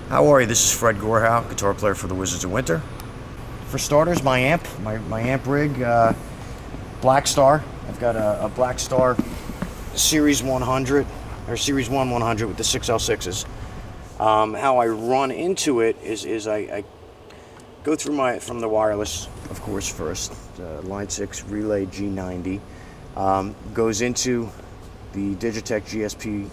How are you? This is Fred Gorhau, guitar player for the Wizards of Winter. For starters, my amp rig, Black Star. I've got a Black Star Series 100, or Series 100 with the 6L6s. How I run into it is I go through from the wireless, of course, first. Line 6 Relay G90. Goes into the Digitech GSP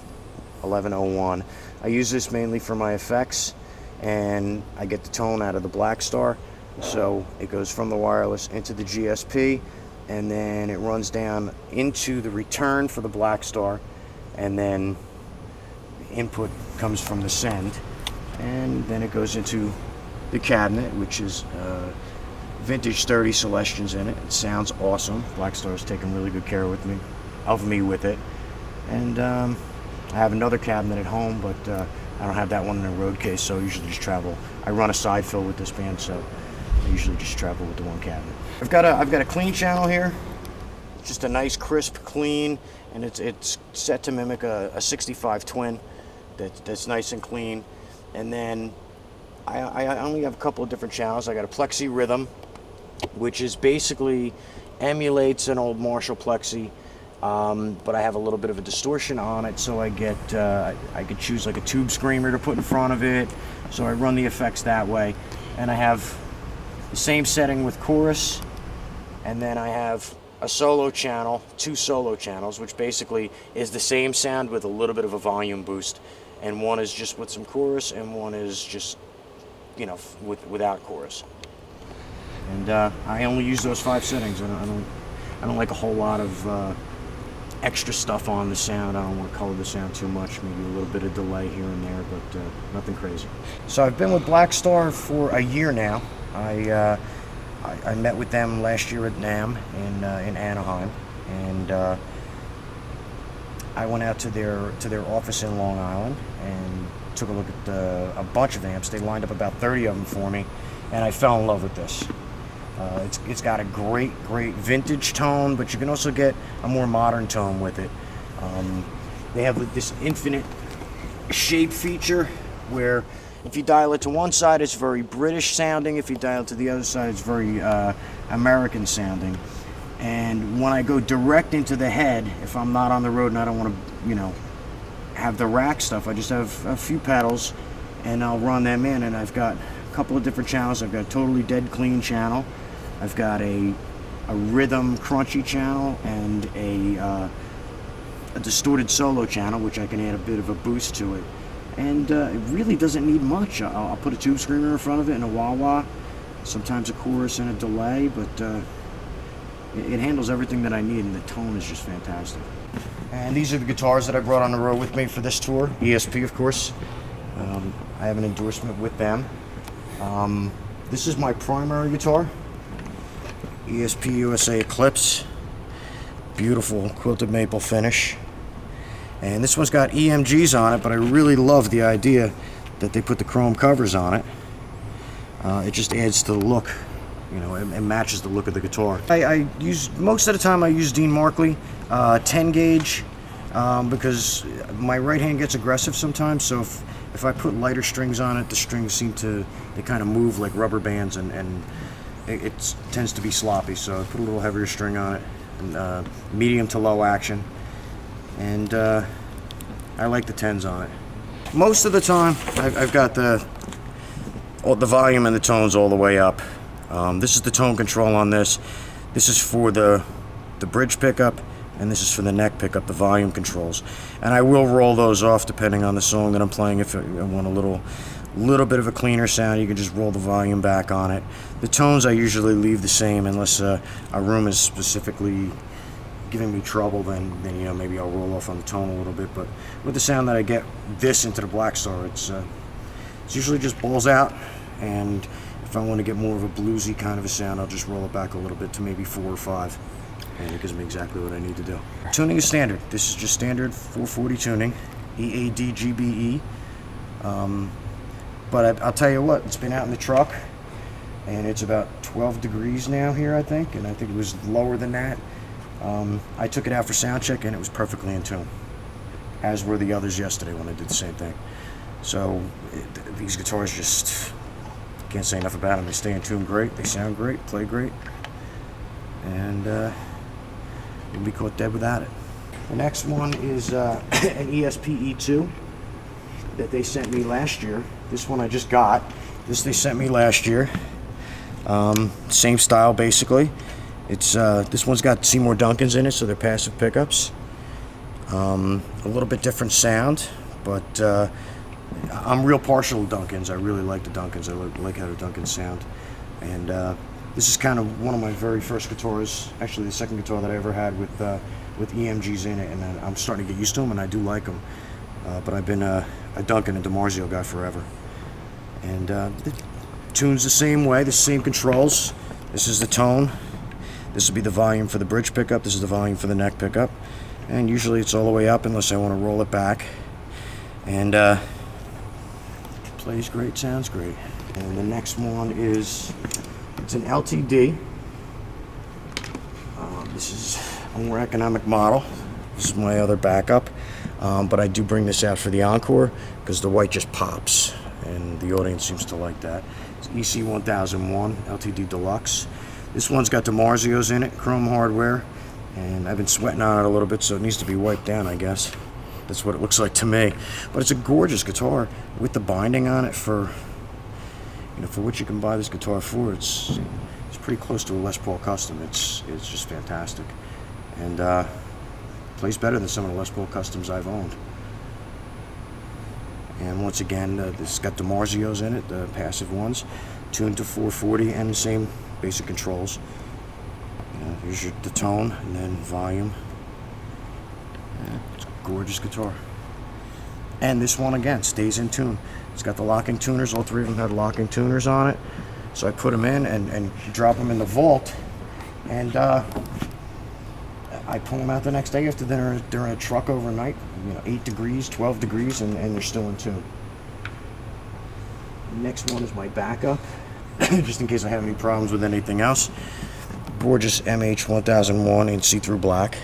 1101. I use this mainly for my effects, and I get the tone out of the Black Star. So it goes from the wireless into the GSP, and then it runs down into the return for the Black Star, and then the input comes from the send, and then it goes into the cabinet, which is vintage 30 Celestions in it. It sounds awesome. Black Star's taken really good care of me with it. And I have another cabinet at home, but I don't have that one in a road case, so I usually just travel. I run a side fill with this band, so I usually just travel with the one cabinet. I've got a clean channel here, just a nice crisp clean, and it's set to mimic a 65 twin. That's nice and clean. And then I only have a couple of different channels. I got a Plexi Rhythm, which is basically emulates an old Marshall Plexi. But I have a little bit of a distortion on it, so I could choose like a tube screamer to put in front of it, so I run the effects that way. And I have the same setting with chorus, and then I have a solo channel, 2 solo channels, which basically is the same sound with a little bit of a volume boost, and one is just with some chorus, and one is just, you know, without chorus. And I only use those 5 settings. I don't like a whole lot of extra stuff on the sound. I don't want to color the sound too much, maybe a little bit of delay here and there, but nothing crazy. So I've been with Black Star for a year now. I met with them last year at NAMM in Anaheim, and I went out to their office in Long Island and took a look at a bunch of amps. They lined up about 30 of them for me, and I fell in love with this. It's got a great vintage tone, but you can also get a more modern tone with it. They have this infinite shape feature where if you dial it to one side, it's very British sounding. If you dial it to the other side, it's very American sounding. And when I go direct into the head, if I'm not on the road and I don't want to, you know, have the rack stuff, I just have a few pedals and I'll run them in, and I've got a couple of different channels. I've got a totally dead clean channel. I've got a rhythm crunchy channel and a distorted solo channel, which I can add a bit of a boost to it. And it really doesn't need much. I'll put a tube screamer in front of it and a wah-wah, sometimes a chorus and a delay, but it handles everything that I need, and the tone is just fantastic. And these are the guitars that I brought on the road with me for this tour. ESP, of course. I have an endorsement with them. This is my primary guitar. ESP USA Eclipse, beautiful quilted maple finish, and this one's got EMGs on it, but I really love the idea that they put the chrome covers on it. It just adds to the look, you know, it matches the look of the guitar. I use, most of the time I use Dean Markley 10 gauge because my right hand gets aggressive sometimes, so if I put lighter strings on it, the strings seem to, they kind of move like rubber bands, and it tends to be sloppy, so I put a little heavier string on it, and, medium to low action, and I like the 10s on it. Most of the time, I've got the volume and the tones all the way up. This is the tone control on this. This is for the bridge pickup, and this is for the neck pickup, the volume controls. And I will roll those off depending on the song that I'm playing. If I want a little bit of a cleaner sound, you can just roll the volume back on it. The tones I usually leave the same unless a room is specifically giving me trouble, then you know, maybe I'll roll off on the tone a little bit. But with the sound that I get this into the Black Star, it's usually just balls out, and if I want to get more of a bluesy kind of a sound, I'll just roll it back a little bit to maybe 4 or 5, and it gives me exactly what I need to do. Tuning is standard. This is just standard 440 tuning, EADGBE. But I'll tell you what, it's been out in the truck, and it's about 12 degrees now here, I think, and I think it was lower than that. I took it out for sound check, and it was perfectly in tune, as were the others yesterday when I did the same thing. So these guitars just can't say enough about them. They stay in tune great, they sound great, play great, and you'll be caught dead without it. The next one is an ESP E2 that they sent me last year. This one I just got. This they sent me last year. Same style basically. It's this one's got Seymour Duncans in it, so they're passive pickups. A little bit different sound, but I'm real partial to Duncans. I really like the Duncans. I like how the Duncans sound. And this is kind of one of my very first guitars, actually the second guitar that I ever had with EMGs in it, and I'm starting to get used to them, and I do like them. But I've been a Duncan and DiMarzio guy forever. And the tune's the same way, the same controls. This is the tone. This will be the volume for the bridge pickup. This is the volume for the neck pickup. And usually it's all the way up unless I want to roll it back. And plays great, sounds great. And the next one is, it's an LTD. This is a more economic model. This is my other backup. But I do bring this out for the encore because the white just pops. And the audience seems to like that. It's EC 1001 LTD Deluxe. This one's got DiMarzios in it, chrome hardware. And I've been sweating on it a little bit, so it needs to be wiped down, I guess. That's what it looks like to me. But it's a gorgeous guitar with the binding on it for, for what you can buy this guitar for. It's pretty close to a Les Paul Custom. It's just fantastic, and plays better than some of the Les Paul Customs I've owned. And once again, this has got DiMarzios in it, the passive ones, tuned to 440, and the same basic controls. Here's the tone, and then volume. It's a gorgeous guitar. And this one again stays in tune. It's got the locking tuners. All three of them had locking tuners on it. So I put them in and drop them in the vault, and I pull them out the next day after they're in a truck overnight. 8 degrees, 12 degrees, and they're still in tune. Next one is my backup, just in case I have any problems with anything else. Gorgeous MH1001 in see-through black.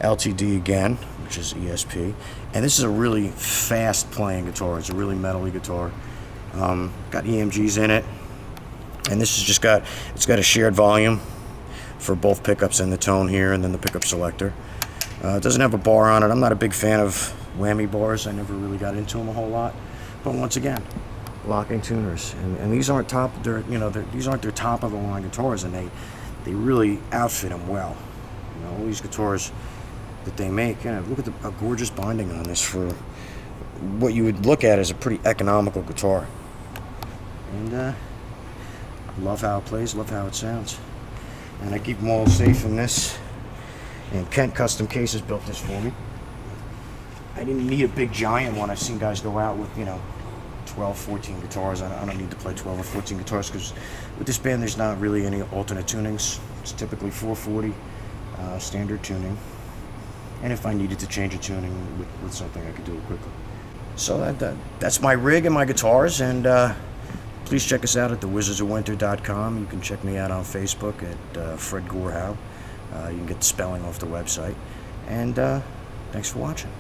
LTD again, which is ESP. And this is a really fast playing guitar. It's a really metally guitar. Got EMGs in it. And this has just got a shared volume for both pickups and the tone here, and then the pickup selector. It doesn't have a bar on it. I'm not a big fan of whammy bars. I never really got into them a whole lot. But once again, locking tuners, and these aren't these aren't their top of the line guitars, and they really outfit them well. All these guitars that they make, look at a gorgeous binding on this for what you would look at as a pretty economical guitar. And love how it plays, love how it sounds. And I keep them all safe in this. And Kent Custom Cases built this for me. I didn't need a big giant one. I've seen guys go out with 12, 14 guitars. I don't need to play 12 or 14 guitars because with this band there's not really any alternate tunings. It's typically 440 standard tuning. And if I needed to change a tuning with something, I could do it quickly. So that's my rig and my guitars, and please check us out at thewizardsofwinter.com. You can check me out on Facebook at Fred Gorhau. You can get the spelling off the website. And thanks for watching.